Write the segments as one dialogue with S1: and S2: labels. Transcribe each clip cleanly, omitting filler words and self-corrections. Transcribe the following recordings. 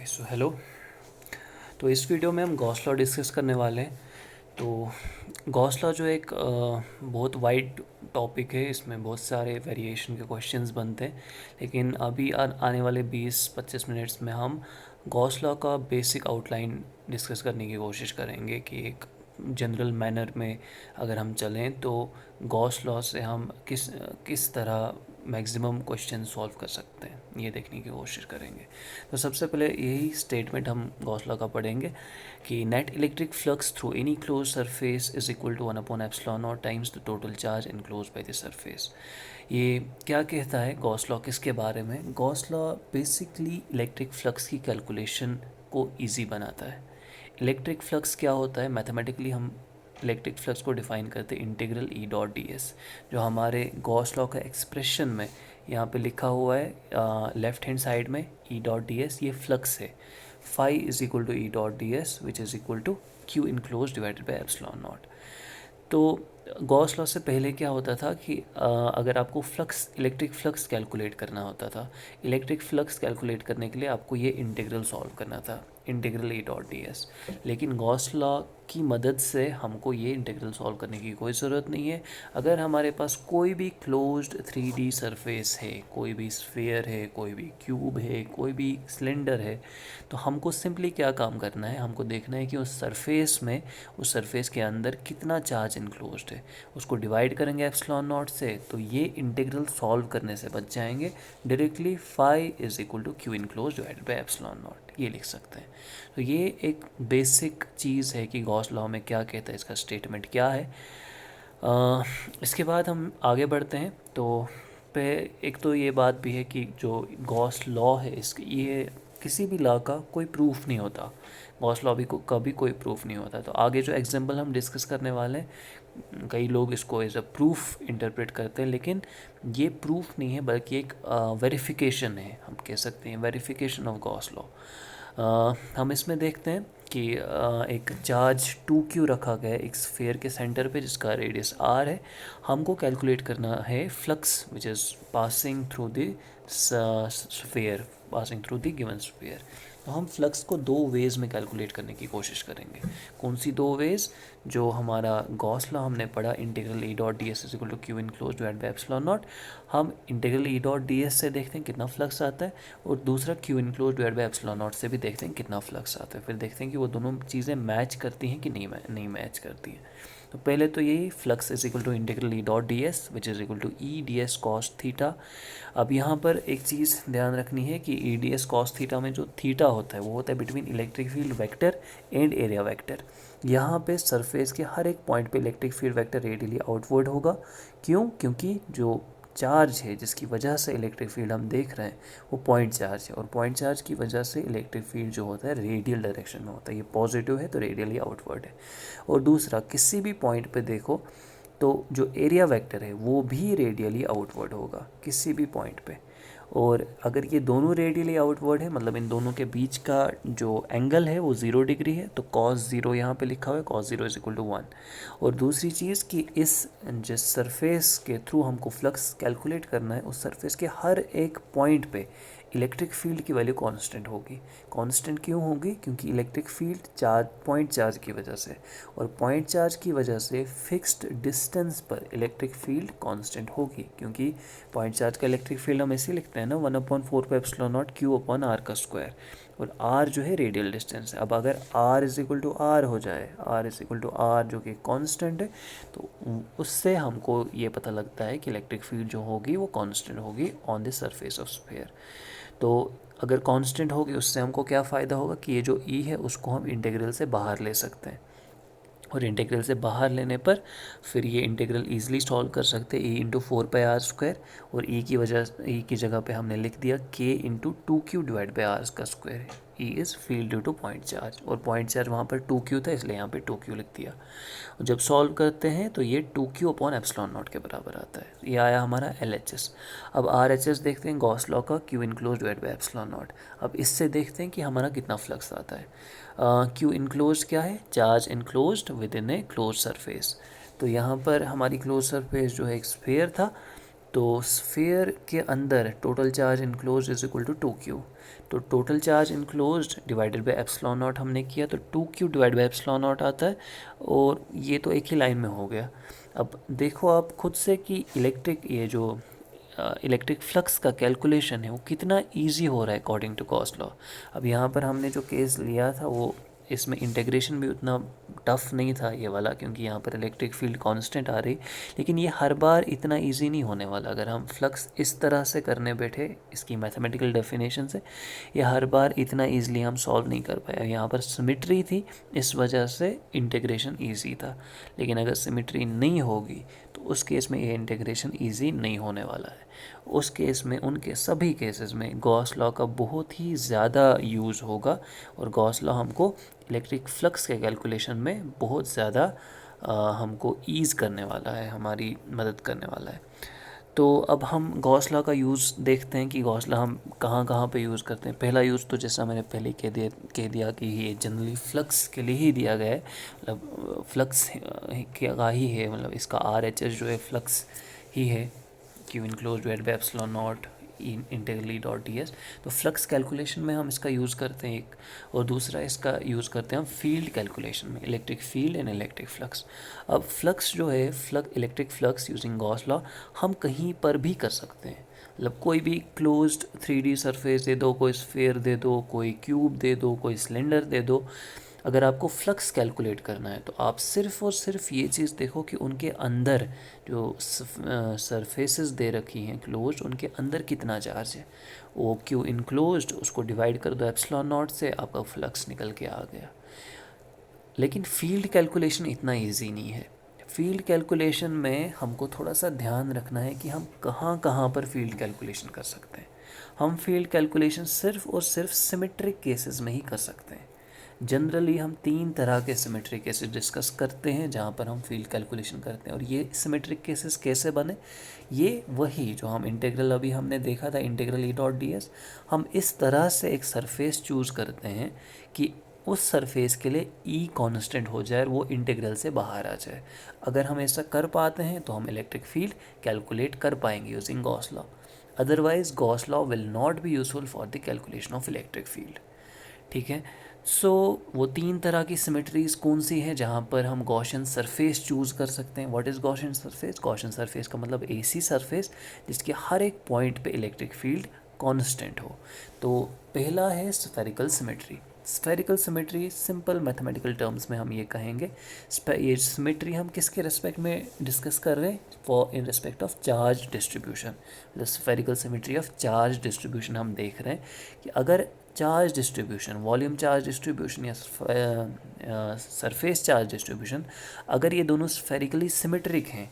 S1: Okay so hello. तो इस video में हम गॉस लॉ डिस्कस करने वाले हैं। तो गॉस लॉ जो एक बहुत वाइड टॉपिक है, इसमें बहुत सारे वेरिएशन के क्वेश्चंस बनते हैं। लेकिन अभी आने वाले 20-25 मिनट्स में हम गॉस लॉ का बेसिक आउटलाइन डिस्कस करने की कोशिश करेंगे कि एक जनरल मैनर में अगर हम चलें तो गॉस लॉ से हम किस किस तरह मैक्सिमम क्वेश्चन सॉल्व कर सकते हैं, ये देखने की कोशिश करेंगे। तो सबसे पहले यही स्टेटमेंट हम गॉस लॉ का पढ़ेंगे कि net electric flux through any close surface is equal to 1/एप्सिलॉन not times the total charge enclose by the surface. ये क्या कहता है गॉस लॉ, किसके बारे में? Gauss law basically electric flux की कैलकुलेशन को ईजी बनाता है। इलेक्ट्रिक फ्लक्स क्या होता है? मैथमेटिकली हम इलेक्ट्रिक फ्लक्स को डिफाइन करते हैं integral E dot D S, जो हमारे गॉस लॉ का एक्सप्रेशन में यहाँ पे लिखा हुआ है लेफ्ट हैंड साइड में ई डॉट डी एस, ये फ्लक्स है। Phi is equal to E dot D S which is equal to Q enclose divided by epsilon naught. तो गॉस लॉ से पहले क्या होता था कि अगर आपको फ्लक्स इलेक्ट्रिक फ्लक्स कैलकुलेट करना होता था, इलेक्ट्रिक फ्लक्स कैलकुलेट करने के लिए आपको ये इंटीग्रल सॉल्व करना था, integral E dot D S. लेकिन गॉस लॉ की मदद से हमको ये इंटीग्रल सॉल्व करने की कोई ज़रूरत नहीं है। अगर हमारे पास कोई भी क्लोज्ड 3D सरफेस है, कोई भी स्फीयर है, कोई भी क्यूब है, कोई भी सिलेंडर है, तो हमको सिंपली क्या काम करना है, हमको देखना है कि उस सरफेस में, उस सरफेस के अंदर कितना चार्ज इनक्लोज्ड है। उसको डिवाइड करेंगे एप्सिलॉन नॉट से, तो ये इंटीग्रल सॉल्व करने से बच जाएंगे। Directly phi is equal to Q enclose divided by epsilon naught, ये लिख सकते हैं। तो ये एक बेसिक चीज़ है कि गॉस लॉ में क्या कहता है, इसका स्टेटमेंट क्या है। इसके बाद हम आगे बढ़ते हैं। तो पे एक तो ये बात भी है कि जो गॉस लॉ है, इसकी ये किसी भी लॉ का कोई प्रूफ नहीं होता। गॉस लॉ भी को कभी कोई प्रूफ नहीं होता। तो आगे जो एग्जांपल हम डिस्कस करने वाले हैं, कई लोग इसको एज अ प्रूफ इंटरप्रेट करते हैं, लेकिन ये प्रूफ नहीं है बल्कि एक वेरिफिकेशन है, हम कह सकते हैं वेरिफिकेशन ऑफ गॉस लॉ। हम इसमें देखते हैं कि एक चार्ज 2Q रखा गया है एक स्फीयर के सेंटर पे जिसका रेडियस R है। हमको कैलकुलेट करना है flux which is passing through the sphere, passing through the given sphere. तो हम फ्लक्स को दो वेज में कैलकुलेट करने की कोशिश करेंगे। कौन सी दो वेज? जो हमारा गॉस लॉ हमने पढ़ा, integral E dot D S is equal to Q enclose divide by epsilon not. हम integral E dot D S से देखते हैं कितना फ्लक्स आता है, और दूसरा Q enclose divide by epsilon not से भी देखते हैं कितना फ्लक्स आता है। फिर देखते हैं कि वो दोनों चीज़ें मैच करती हैं कि नहीं मैच करती हैं। तो पहले तो यही flux is equal to integral E dot D S which is equal to E D S cos theta. अब यहाँ पर एक चीज़ ध्यान रखनी है कि E D S cos theta में जो थीटा होता है वो होता है between electric field vector and area vector. यहाँ पे सरफेस के हर एक पॉइंट पे electric field vector radially outward होगा। क्यों? क्योंकि जो चार्ज है जिसकी वजह से इलेक्ट्रिक फील्ड हम देख रहे हैं वो पॉइंट चार्ज है, और पॉइंट चार्ज की वजह से इलेक्ट्रिक फील्ड जो होता है रेडियल डायरेक्शन में होता है। ये पॉजिटिव है तो रेडियली आउटवर्ड है। और दूसरा, किसी भी पॉइंट पे देखो तो जो एरिया वेक्टर है वो भी रेडियली आउटवर्ड होगा किसी भी पॉइंट पे। और अगर ये दोनों रेडियली आउटवर्ड है, मतलब इन दोनों के बीच का जो एंगल है वो 0 डिग्री है, तो cos 0 यहाँ पे लिखा हुआ है, cos 0 इज इक्वल टू 1। और दूसरी चीज़ कि इस जिस सरफेस के थ्रू हमको फ्लक्स कैलकुलेट करना है, उस सरफेस के हर एक पॉइंट पे इलेक्ट्रिक फील्ड की वैल्यू कांस्टेंट होगी। कांस्टेंट क्यों होगी? क्योंकि electric field charge point charge की वजह से, और पॉइंट चार्ज की वजह से फिक्स्ड डिस्टेंस पर इलेक्ट्रिक फील्ड कांस्टेंट होगी। क्योंकि पॉइंट चार्ज का इलेक्ट्रिक फील्ड हम ऐसे लिखते हैं ना, 1/4 epsilon naught Q upon R का स्क्वायर, और आर जो है रेडियल डिस्टेंस है। अब अगर R is equal to R हो जाए, are is equal to R जो कि कांस्टेंट है, तो उससे हमको ये पता लगता है कि इलेक्ट्रिक फील्ड जो होगी वो कांस्टेंट होगी on the surface of sphere. तो अगर कांस्टेंट होगी उससे हमको क्या फ़ायदा होगा कि ये जो ई है उसको हम इंटीग्रल से बाहर ले सकते हैं, और इंटीग्रल से बाहर लेने पर फिर ये इंटीग्रल ईजिली सॉल्व कर सकते हैं। e/4πr², और ई की जगह पे हमने लिख दिया k/2q डिवाइड बाई आर का square. E is field due two point charge, और पॉइंट चार्ज वहाँ पर 2q था इसलिए यहाँ पे 2q लिख दिया। और जब सॉल्व करते हैं तो ये 2q अपॉन एप्सिलॉन नॉट के बराबर आता है। ये आया हमारा LHS। अब RHS देखते हैं गॉस लॉ का, Q enclose divide by epsilon naught. अब इससे देखते हैं कि हमारा कितना फ्लक्स आता है। क्यू इनक्लोज क्या है? Charge enclosed with in A close surface. तो यहाँ पर हमारी क्लोज सरफेस जो है एक स्फीयर था, तो स्फीयर के अंदर total charge enclose is equal to 2q। तो total charge enclose divided by epsilon naught हमने किया तो 2q divide by epsilon naught आता है, और ये तो एक ही लाइन में हो गया। अब देखो आप खुद से कि ये जो इलेक्ट्रिक फ्लक्स का कैलकुलेशन है वो कितना इजी हो रहा है अकॉर्डिंग टू गॉस लॉ। अब यहाँ पर हमने जो केस लिया था वो इसमें इंटीग्रेशन भी उतना टफ नहीं था ये वाला, क्योंकि यहाँ पर इलेक्ट्रिक फील्ड कांस्टेंट आ रही, लेकिन ये हर बार इतना इजी नहीं होने वाला। अगर हम फ्लक्स इस तरह से करने बैठे इसकी मैथमेटिकल डेफिनेशन से, ये हर बार इतना ईजिली हम सॉल्व नहीं कर पाए। यहाँ पर सिमिट्री थी, इस वजह से इंटीग्रेशन ईजी था, लेकिन अगर सिमिट्री नहीं होगी तो उस केस में ये इंटीग्रेशन ईजी नहीं होने वाला है। उस केस में, उनके सभी केसेस में गॉस लॉ का बहुत ही ज़्यादा यूज़ होगा, और गॉस लॉ हमको इलेक्ट्रिक फ्लक्स के कैलकुलेशन में बहुत ज़्यादा हमको ईज़ करने वाला है, हमारी मदद करने वाला है। तो अब हम गॉस लॉ का यूज़ देखते हैं कि गॉस लॉ हम कहाँ कहाँ पे यूज़ करते हैं। पहला यूज़ तो जैसा मैंने पहले कह दिया कि ये जनरली फ्लक्स के लिए ही दिया गया है, मतलब फ्लक्स का ही है, मतलब इसका RHS जो है फ्लक्स ही है, Q enclose divide by epsilon not integral dot ds। तो फ्लक्स कैलकुलेशन में हम इसका यूज़ करते हैं एक, और दूसरा इसका यूज़ करते हैं हम फील्ड कैलकुलेशन में, electric field and electric flux. अब फ्लक्स जो है electric flux using Gauss law हम कहीं पर भी कर सकते हैं। मतलब कोई भी क्लोज्ड 3D सरफेस दे दो, कोई स्फीयर दे दो, कोई क्यूब दे दो, कोई सिलेंडर दे दो, अगर आपको फ्लक्स कैलकुलेट करना है तो आप सिर्फ़ और सिर्फ ये चीज़ देखो कि उनके अंदर जो सरफेसेस दे रखी हैं क्लोज, उनके अंदर कितना चार्ज है। वो क्यू इनक्लोज्ड उसको डिवाइड कर दो एप्सिलॉन नॉट से, आपका फ्लक्स निकल के आ गया। लेकिन फील्ड कैलकुलेशन इतना ईजी नहीं है। फील्ड कैलकुलेशन में हमको थोड़ा सा ध्यान रखना है कि हम कहाँ कहाँ पर फील्ड कैलकुलेशन कर सकते हैं। हम फील्ड कैलकुलेशन सिर्फ और सिर्फ सिमेट्रिक केसेस में ही कर सकते हैं। जनरली हम 3 तरह के सिमेट्रिक केसेस डिस्कस करते हैं जहाँ पर हम फील्ड कैलकुलेशन करते हैं। और ये सिमेट्रिक केसेस कैसे बने, ये वही जो हम इंटीग्रल अभी हमने देखा था, इंटीग्रल E.ds, हम इस तरह से एक सरफेस चूज़ करते हैं कि उस सरफेस के लिए E कांस्टेंट हो जाए और वो इंटीग्रल से बाहर आ जाए। अगर हम ऐसा कर पाते हैं तो हम इलेक्ट्रिक फील्ड कैलकुलेट कर पाएंगे using Gauss law. Otherwise Gauss law will not be useful for the calculation of electric field. ठीक है। सो वो 3 तरह की सिमेट्रीज कौन सी हैं जहाँ पर हम गॉसियन सरफेस चूज़ कर सकते हैं। What is Gaussian surface? Gaussian surface का मतलब ऐसी सरफेस जिसके हर एक पॉइंट पे इलेक्ट्रिक फील्ड कांस्टेंट हो। तो पहला है spherical symmetry. Spherical symmetry simple mathematical terms में हम ये कहेंगे, ये सिमेट्री हम किसके रेस्पेक्ट में डिस्कस कर रहे हैं? For in respect of charge distribution. The spherical symmetry of charge distribution हम देख रहे हैं कि अगर charge distribution, volume charge distribution या सरफेस चार्ज डिस्ट्रीब्यूशन, अगर ये दोनों स्फेरिकली सिमेट्रिक हैं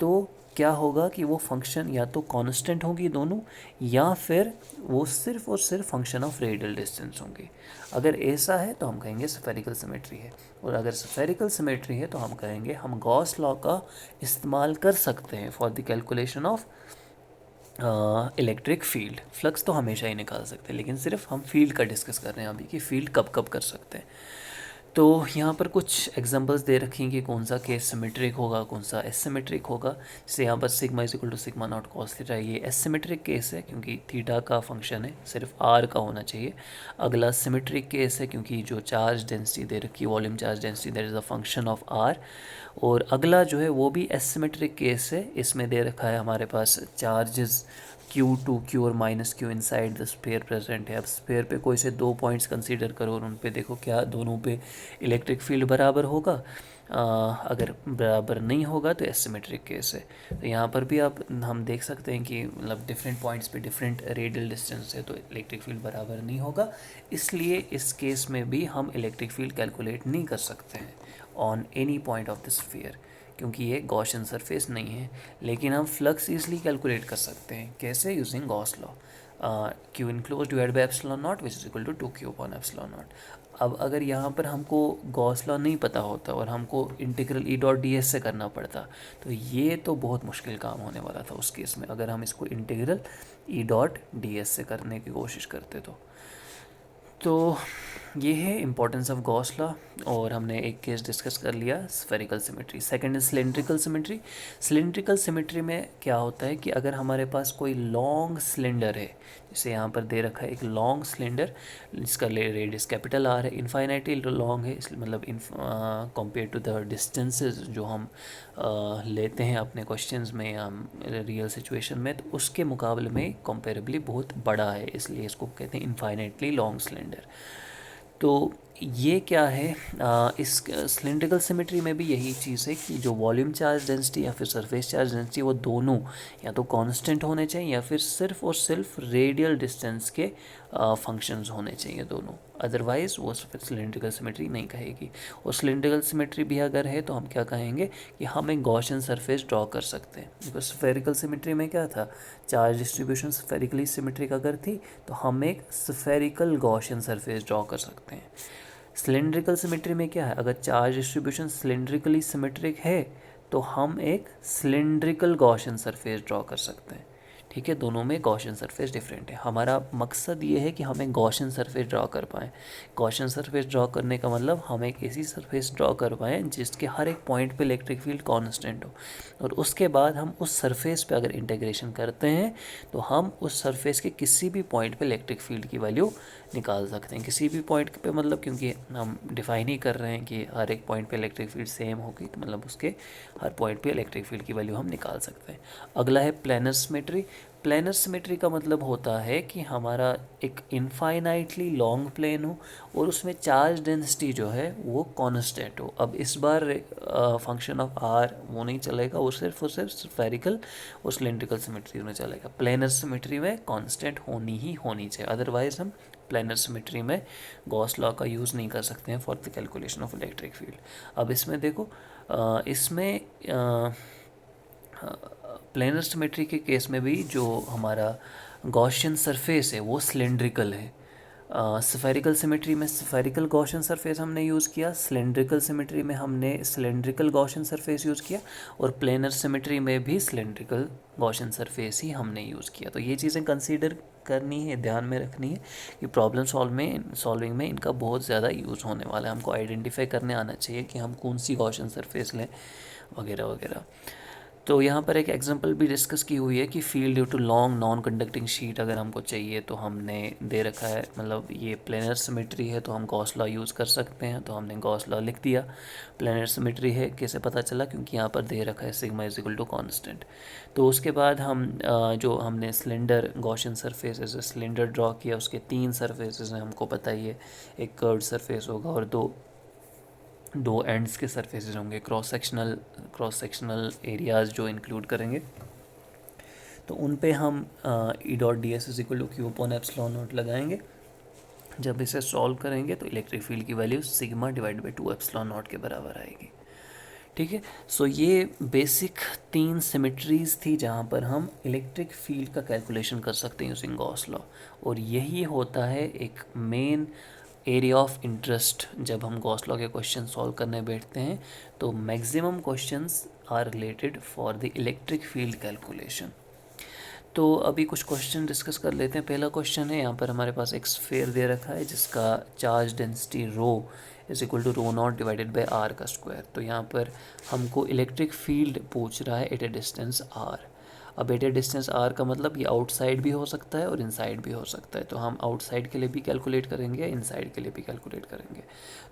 S1: तो क्या होगा कि वो फंक्शन या तो कांस्टेंट होंगी दोनों, या फिर वो सिर्फ और सिर्फ फंक्शन ऑफ रेडियल डिस्टेंस होंगे। अगर ऐसा है तो हम कहेंगे स्फेरिकल सिमेट्री है, और अगर स्फेरिकल सिमेट्री है तो हम कहेंगे हम गॉस लॉ का इस्तेमाल कर सकते हैं for the calculation of electric field. Flux तो हमेशा ही निकाल सकते हैं, लेकिन सिर्फ हम फील्ड का डिस्कस कर रहे हैं अभी कि फील्ड कब कब कर सकते हैं। तो यहाँ पर कुछ एग्जांपल्स दे रखी हैं कि कौन सा केस सिमेट्रिक होगा, कौन सा एसिमेट्रिक होगा। जैसे यहाँ पर sigma is equal to sigma naught cos theta, ये एसिमेट्रिक केस है क्योंकि थीटा का फंक्शन है, सिर्फ आर का होना चाहिए। अगला सिमेट्रिक केस है क्योंकि जो चार्ज डेंसिटी दे रखी है, volume charge density, that is a function of R. और अगला जो है वो भी एसिमेट्रिक केस है, इसमें दे रखा है हमारे पास चार्जेस Q2Q और -Q inside the sphere present है। अब स्फीयर पे कोई से 2 पॉइंट्स कंसीडर करो और उन पे देखो क्या दोनों पे इलेक्ट्रिक फील्ड बराबर होगा। अगर बराबर नहीं होगा तो एसिमेट्रिक केस है। तो यहाँ पर भी हम देख सकते हैं कि मतलब डिफरेंट पॉइंट्स पे डिफरेंट रेडियल डिस्टेंस है तो इलेक्ट्रिक फील्ड बराबर नहीं होगा। इसलिए इस केस में भी हम इलेक्ट्रिक फील्ड कैलकुलेट नहीं कर सकते हैं on any point of the sphere, क्योंकि ये गॉसियन सरफेस नहीं है। लेकिन हम फ्लक्स ईजिली कैलकुलेट कर सकते हैं। कैसे? Using Gauss law, Q enclose divide by epsilon naught which is equal to 2q upon epsilon naught. अब अगर यहाँ पर हमको गॉस लॉ नहीं पता होता और हमको इंटीग्रल E.ds से करना पड़ता तो ये तो बहुत मुश्किल काम होने वाला था उस केस में, अगर हम इसको इंटीग्रल E.ds से करने की कोशिश करते तो ये है इम्पोर्टेंस ऑफ गॉस लॉ। और हमने एक केस डिस्कस कर लिया spherical symmetry. Second is cylindrical symmetry. Cylindrical symmetry में क्या होता है कि अगर हमारे पास कोई लॉन्ग सिलेंडर है, जैसे यहाँ पर दे रखा है एक लॉन्ग सिलेंडर जिसका रेडियस कैपिटल आर है, इन्फाइनाइटली लॉन्ग है, इसलिए मतलब कंपेयर टू द डिस्टेंसेस जो हम लेते हैं अपने क्वेश्चंस में या रियल सिचुएशन में, तो उसके मुकाबले में कंपेरेबली बहुत बड़ा है, इसलिए इसको कहते हैं इन्फाइनाइटली लॉन्ग सिलेंडर। तो ये क्या है, इस सिलेंड्रिकल सिमेट्री में भी यही चीज़ है कि जो वॉल्यूम चार्ज डेंसिटी या फिर सरफेस चार्ज डेंसिटी वो दोनों या तो कांस्टेंट होने चाहिए या फिर सिर्फ और सिर्फ रेडियल डिस्टेंस के फंक्शंस होने चाहिए दोनों, अदरवाइज़ वो फिर सिलेंड्रिकल सिमेट्री नहीं कहेगी। और सिलेंड्रिकल सिमेट्री भी अगर है तो हम क्या कहेंगे कि हम एक गॉसियन सरफेस ड्रॉ कर सकते हैं, बिकॉज स्फेरिकल सिमेट्री में क्या था, चार्ज डिस्ट्रीब्यूशन स्फेरिकली सिमेट्रिक अगर थी तो हम एक स्फेरिकल गॉसियन सरफेस ड्रॉ कर सकते हैं। सिलेंड्रिकल सिमेट्री में क्या है, अगर चार्ज डिस्ट्रीब्यूशन सिलेंड्रिकली सिमेट्रिक है तो हम एक सिलेंड्रिकल गॉसियन सरफेस ड्रॉ कर सकते हैं। ठीक है, दोनों में गॉसियन सरफेस डिफरेंट है। हमारा मकसद ये है कि हम एक गॉसियन सरफेस ड्रॉ कर पाएँ। गॉसियन सरफेस ड्रॉ करने का मतलब हम एक ऐसी सरफेस ड्रॉ कर पाएँ जिसके हर एक पॉइंट पे इलेक्ट्रिक फील्ड कांस्टेंट हो, और उसके बाद हम उस सरफेस पे अगर इंटीग्रेशन करते हैं तो हम उस सरफेस के किसी भी पॉइंट पे इलेक्ट्रिक फील्ड की वैल्यू निकाल सकते हैं। किसी भी पॉइंट पे मतलब क्योंकि हम डिफाइन ही कर रहे हैं कि हर एक पॉइंट पे इलेक्ट्रिक फील्ड सेम होगी, तो मतलब उसके हर पॉइंट पे इलेक्ट्रिक फील्ड की वैल्यू हम निकाल सकते हैं। अगला है प्लेनर सिमेट्री। प्लेनर सिमेट्री का मतलब होता है कि हमारा एक इनफाइनाइटली लॉन्ग प्लेन हो और उसमें चार्ज डेंसिटी जो है वो कांस्टेंट हो। अब इस बार फंक्शन ऑफ आर वो नहीं चलेगा, वो सिर्फ और सिर्फ स्फेरिकल और सिलेंड्रिकल सिमेट्री में चलेगा। प्लेनर सिमेट्री में कांस्टेंट होनी ही होनी चाहिए, अदरवाइज हम प्लेनर सिमेट्री में गॉस लॉ का यूज़ नहीं कर सकते हैं for the calculation of electric field. अब इसमें देखो, इसमें प्लेनर सिमेट्री के केस में भी जो हमारा गॉसियन सरफेस है वो सिलेंड्रिकल है। स्फेरिकल सिमेट्री में स्फेरिकल गॉसियन सरफेस हमने यूज़ किया, सिलेंड्रिकल सिमेट्री में हमने सिलेंड्रिकल गॉसियन सरफेस यूज़ किया, और प्लेनर सिमेट्री में भी सिलेंड्रिकल गॉसियन सरफेस ही हमने यूज़ किया। तो ये चीज़ें कंसीडर करनी है, ध्यान में रखनी है कि प्रॉब्लम सॉल्विंग में इनका बहुत ज़्यादा यूज़ होने वाला है। हमको आइडेंटिफाई करने आना चाहिए कि हम कौन सी गॉसियन सरफेस लें वगैरह वगैरह। तो यहाँ पर एक एग्जांपल भी डिस्कस की हुई है कि field due to long non conducting sheet अगर हमको चाहिए तो हमने दे रखा है, मतलब ये प्लेनर सिमेट्री है तो हम गॉस लॉ यूज़ कर सकते हैं, तो हमने गॉस लॉ लिख दिया। प्लेनर सिमेट्री है कैसे पता चला, क्योंकि यहाँ पर दे रखा है sigma is equal to constant. तो उसके बाद हम जो हमने cylinder Gaussian surface as a cylinder draw किया, उसके 3 सरफेसेस हैं हमको पता ही है, एक कर्व्ड सरफेस होगा और दो एंड्स के सरफेसेस होंगे, क्रॉस सेक्शनल एरियाज़ जो इंक्लूड करेंगे। तो उन पे हम E dot D S is equal to Q upon epsilon naught लगाएंगे। जब इसे सॉल्व करेंगे तो इलेक्ट्रिक फील्ड की value sigma divide by 2 epsilon naught के बराबर आएगी। ठीक है, सो ये बेसिक 3 सिमेट्रीज़ थी जहाँ पर हम इलेक्ट्रिक फील्ड का कैलकुलेशन कर सकते हैं यूजिंग गॉस लॉ, और यही होता है एक मेन एरिया ऑफ इंटरेस्ट जब हम गॉस लॉ के क्वेश्चन सॉल्व करने बैठते हैं। तो maximum questions are related for the electric field calculation. तो अभी कुछ क्वेश्चन डिस्कस कर लेते हैं। पहला क्वेश्चन है, यहाँ पर हमारे पास एक स्फीयर दे रखा है जिसका charge density rho is equal to rho not divided by R का स्क्वायर। तो यहाँ पर हमको इलेक्ट्रिक फील्ड पूछ रहा है एट ए डिस्टेंस आर। अब एट ए डिस्टेंस आर का मतलब ये आउटसाइड भी हो सकता है और इनसाइड भी हो सकता है, तो हम आउटसाइड के लिए भी कैलकुलेट करेंगे, इनसाइड के लिए भी कैलकुलेट करेंगे।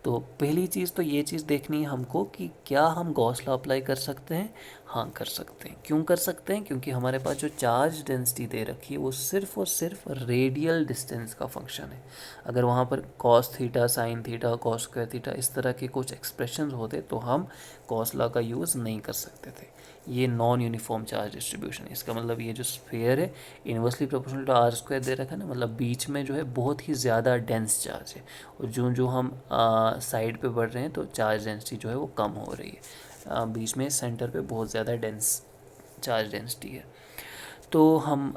S1: तो पहली चीज़ तो ये चीज़ देखनी है हमको कि क्या हम गॉस लॉ अप्लाई कर सकते हैं। हाँ, कर सकते हैं। क्यों कर सकते हैं, क्योंकि हमारे पास जो चार्ज डेंसिटी दे रखी है वो सिर्फ और सिर्फ रेडियल डिस्टेंस का फंक्शन है। अगर वहाँ पर cos theta, sine theta, cos square theta इस तरह के कुछ एक्सप्रेशंस होते तो हम गॉस लॉ का यूज़ नहीं कर सकते थे। ये नॉन यूनिफॉर्म चार्ज डिस्ट्रीब्यूशन है, इसका मतलब ये जो स्फीयर है inversely proportional to R square दे रखा है ना, मतलब बीच में जो है बहुत ही ज़्यादा डेंस चार्ज है, और जो जो हम साइड पे बढ़ रहे हैं तो चार्ज डेंसिटी जो है वो कम हो रही है। बीच में सेंटर पे बहुत ज़्यादा डेंस चार्ज डेंसिटी है। तो हम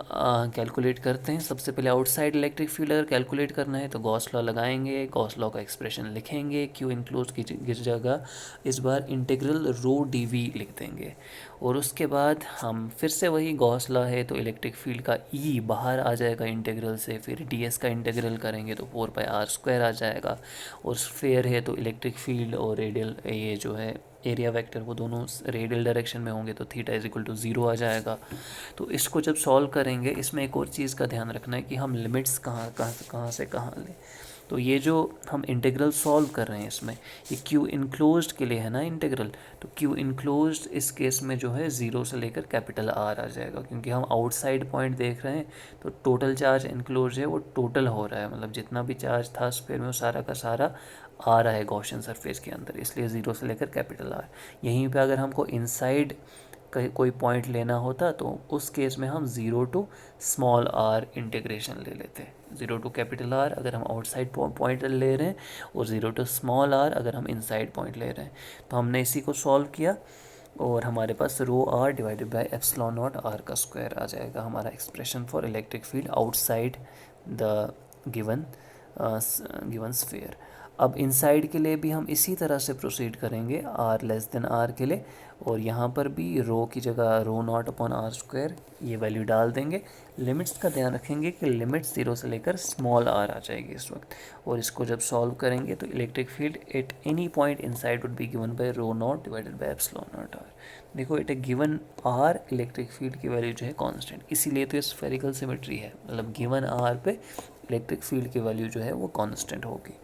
S1: कैलकुलेट करते हैं। सबसे पहले आउटसाइड इलेक्ट्रिक फील्ड अगर कैलकुलेट करना है तो गॉस लॉ लगाएंगे, गॉस लॉ का एक्सप्रेशन लिखेंगे, क्यू इंक्लोज की जगह इस बार इंटीग्रल रो डी वी लिख देंगे। और उसके बाद हम फिर से वही गॉस लॉ है तो इलेक्ट्रिक फील्ड का ई बाहर आ जाएगा इंटीग्रल से, फिर डी एस का इंटीग्रल करेंगे तो 4πr² आ जाएगा। और स्फेयर है तो इलेक्ट्रिक फील्ड और रेडियल ये जो है एरिया वेक्टर वो दोनों रेडियल डायरेक्शन में होंगे तो थीटा इज इक्वल टू 0 आ जाएगा। तो इसको जब सॉल्व करेंगे इसमें एक और चीज़ का ध्यान रखना है कि हम लिमिट्स कहाँ से कहाँ लें। तो ये जो हम इंटीग्रल सॉल्व कर रहे हैं इसमें ये क्यू इनक्लोज्ड के लिए है ना इंटीग्रल, तो क्यू इनक्लोज्ड इस केस में जो है 0 से लेकर कैपिटल आर आ जाएगा, क्योंकि हम आउटसाइड पॉइंट देख रहे हैं तो टोटल चार्ज इनक्लोज है वो टोटल हो रहा है, मतलब जितना भी चार्ज था स्फीयर में वो सारा का सारा आ रहा है गॉसियन सरफेस के अंदर, इसलिए 0 से लेकर कैपिटल आर। यहीं पे अगर हमको इनसाइड कोई पॉइंट लेना होता तो उस केस में हम 0 टू स्मॉल आर इंटीग्रेशन ले लेते हैं। 0 टू कैपिटल आर अगर हम आउटसाइड पॉइंट ले रहे हैं और 0 टू स्मॉल आर अगर हम इनसाइड पॉइंट ले रहे हैं। तो हमने इसी को सॉल्व किया और हमारे पास rho R divided by epsilon not R का स्क्वायर आ जाएगा हमारा expression for electric field outside the given given sphere. अब इनसाइड के लिए भी हम इसी तरह से प्रोसीड करेंगे आर लेस देन आर के लिए, और यहाँ पर भी रो की जगह रो नॉट अपॉन आर स्क्वायर ये वैल्यू डाल देंगे। लिमिट्स का ध्यान रखेंगे कि लिमिट्स 0 से लेकर स्मॉल आर आ जाएगी इस वक्त, और इसको जब सॉल्व करेंगे तो electric field at any point inside would be given by rho not divided by epsilon not R. देखो at a given R electric field की वैल्यू जो है कांस्टेंट, इसीलिए तो ये स्फेरिकल सिमेट्री है, मतलब गिवन आर पे इलेक्ट्रिक फील्ड की वैल्यू जो है वो कांस्टेंट होगी।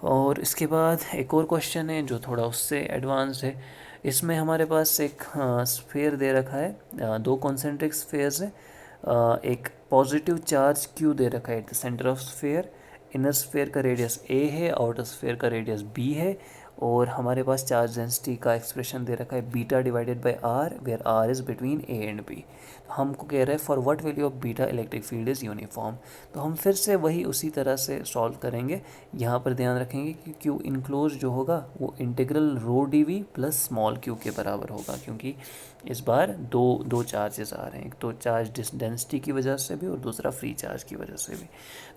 S1: और इसके बाद एक और क्वेश्चन है जो थोड़ा उससे एडवांस है। इसमें हमारे पास एक स्फीयर दे रखा है, दो कॉन्सेंट्रिक स्फीयर्स है, एक पॉजिटिव चार्ज क्यू दे रखा है at the centre of sphere, inner sphere का रेडियस ए है, आउटर स्फीयर का रेडियस बी है, और हमारे पास चार्ज डेंसिटी का एक्सप्रेशन दे रखा है beta divided by R where R is between A and B. हमको कह रहा है for what value of beta electric field is uniform. तो हम फिर से वही उसी तरह से सॉल्व करेंगे। यहाँ पर ध्यान रखेंगे कि क्यू इनक्लोज जो होगा वो integral rho D V plus small Q के बराबर होगा, क्योंकि इस बार दो चार्जेस आ रहे हैं, एक तो चार्ज डेंसिटी की वजह से भी और दूसरा फ्री चार्ज की वजह से भी।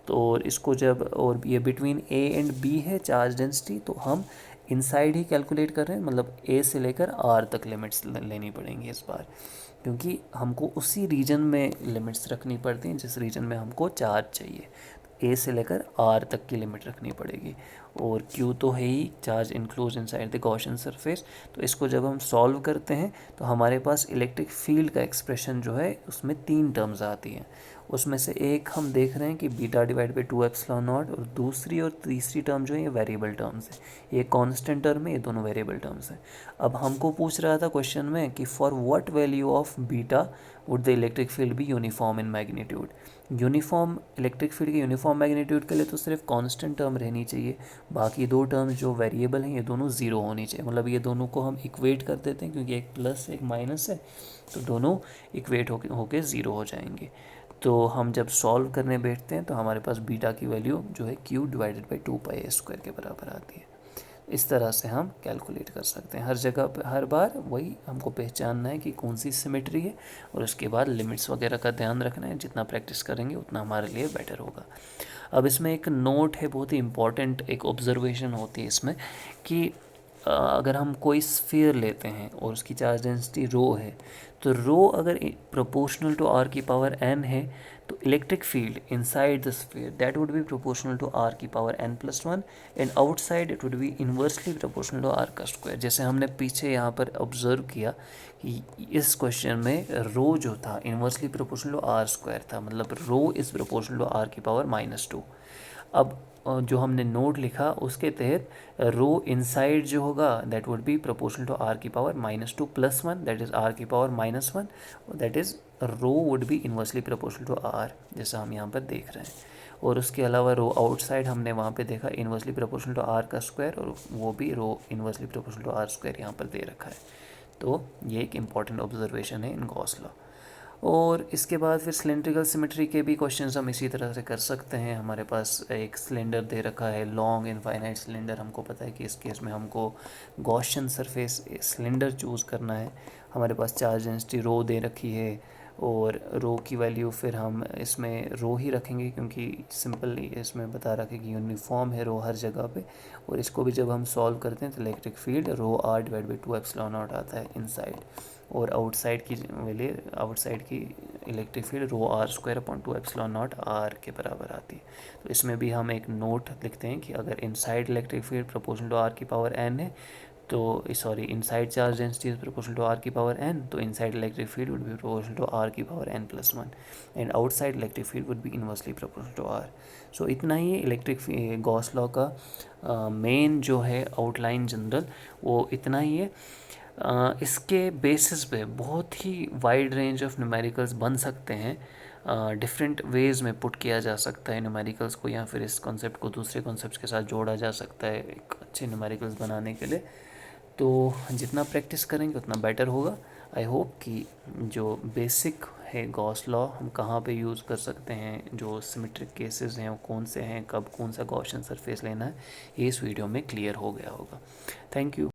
S1: तो और इसको जब और ये बिटवीन ए एंड बी है चार्ज डेंसिटी, तो हम इनसाइड ही कैलकुलेट कर रहे हैं, मतलब ए से लेकर आर तक लिमिट्स लेनी पड़ेंगी इस बार, क्योंकि हमको उसी रीजन में लिमिट्स रखनी पड़ती हैं जिस रीजन में हमको चार्ज चाहिए। ए से लेकर आर तक की लिमिट रखनी पड़ेगी, और क्यू तो है ही charge enclose inside the Gaussian surface. तो इसको जब हम सॉल्व करते हैं तो हमारे पास इलेक्ट्रिक फील्ड का एक्सप्रेशन जो है उसमें 3 टर्म्स आती हैं। उसमें से एक हम देख रहे हैं कि beta divide by 2 epsilon not, और दूसरी और तीसरी टर्म जो है ये वेरिएबल टर्म्स है, ये कांस्टेंट टर्म है, ये दोनों वेरिएबल टर्म्स हैं। अब हमको पूछ रहा था क्वेश्चन में कि for what value of beta would the electric field be uniform in magnitude. Uniform electric field के यूनिफॉर्म मैग्नीट्यूड के लिए तो सिर्फ कांस्टेंट टर्म रहनी चाहिए, बाकी 2 टर्म्स जो वेरिएबल हैं ये दोनों 0 होनी चाहिए, मतलब ये दोनों को हम इक्वेट कर देते हैं क्योंकि एक प्लस एक माइनस है, तो दोनों इक्वेट होके 0 हो जाएंगे। तो हम जब सॉल्व करने बैठते हैं तो हमारे पास बीटा की वैल्यू जो है क्यू डिवाइडेड बाई 2πa² के बराबर आती है। इस तरह से हम कैलकुलेट कर सकते हैं, हर जगह पर हर बार वही हमको पहचानना है कि कौन सी सिमेट्री है, और उसके बाद लिमिट्स वगैरह का ध्यान रखना है। जितना प्रैक्टिस करेंगे उतना हमारे लिए बेटर होगा। अब इसमें एक नोट है, बहुत ही इम्पॉर्टेंट एक ऑब्जर्वेशन होती है इसमें कि अगर हम कोई स्फीयर लेते हैं और उसकी चार्ज डेंसिटी रो है, तो रो अगर प्रोपोर्शनल टू आर की पावर n है तो electric field inside the sphere that would be proportional to R की power n+1 and outside it would be inversely proportional to R का स्क्वायर। जैसे हमने पीछे यहाँ पर ऑब्जर्व किया कि इस क्वेश्चन में रो जो था inversely proportional to R square था, मतलब rho is proportional to R की पावर -2। अब जो हमने नोट लिखा उसके तहत रो इनसाइड जो होगा that would be proportional to R की पावर -2 + 1 दैट इज़ आर की power -1, that is rho would be inversely proportional to R, जैसा हम यहाँ पर देख रहे हैं। और उसके अलावा रो आउटसाइड हमने वहाँ पे देखा इन्वर्सली प्रोपोर्शनल टू आर का स्क्वायर, और वो भी rho inversely proportional to R square यहाँ पर दे रखा है। तो ये एक इम्पॉर्टेंट ऑब्जर्वेशन है इन गॉस लॉ। और इसके बाद फिर सिलेंड्रिकल सिमेट्री के भी क्वेश्चंस हम इसी तरह से कर सकते हैं। हमारे पास एक सिलेंडर दे रखा है, लॉन्ग इनफाइनाइट सिलेंडर, हमको पता है कि इस केस में हमको गॉसियन सरफेस सिलेंडर चूज़ करना है। हमारे पास चार्ज डेंसिटी रो दे रखी है, और रो की वैल्यू फिर हम इसमें रो ही रखेंगे, क्योंकि सिंपल इसमें बता रखा है कि यूनिफॉर्म है रो हर जगह पे। और इसको भी जब हम सॉल्व करते हैं तो electric field rho R divide by 2 epsilon naught आता है इनसाइड, और आउटसाइड की वैल्यू आउटसाइड की electric field rho R square upon 2 epsilon not R के बराबर आती है। तो इसमें भी हम एक नोट लिखते हैं कि अगर inside electric field proportional to R की पावर एन है, तो sorry inside charge density is proportional to R की पावर एन, तो inside electric field would be proportional to R की power N plus one, and outside electric field would be inversely proportional to R. So इतना ही electric Gauss law का main जो है outline general वो इतना ही है। इसके बेसिस पे बहुत ही वाइड रेंज ऑफ न्यूमेरिकल्स बन सकते हैं, डिफरेंट वेज में पुट किया जा सकता है न्यूमेरिकल्स को, या फिर इस कॉन्सेप्ट को दूसरे कॉन्सेप्ट्स के साथ जोड़ा जा सकता है एक अच्छे न्यूमेरिकल्स बनाने के लिए। तो जितना प्रैक्टिस करेंगे उतना बेटर होगा। आई होप कि जो बेसिक है गॉस लॉ हम कहाँ पे यूज़ कर सकते हैं, जो सिमेट्रिक केसेस हैं वो कौन से हैं, कब कौन सा गॉसियन सरफेस लेना है, ये इस वीडियो में क्लियर हो गया होगा। Thank you.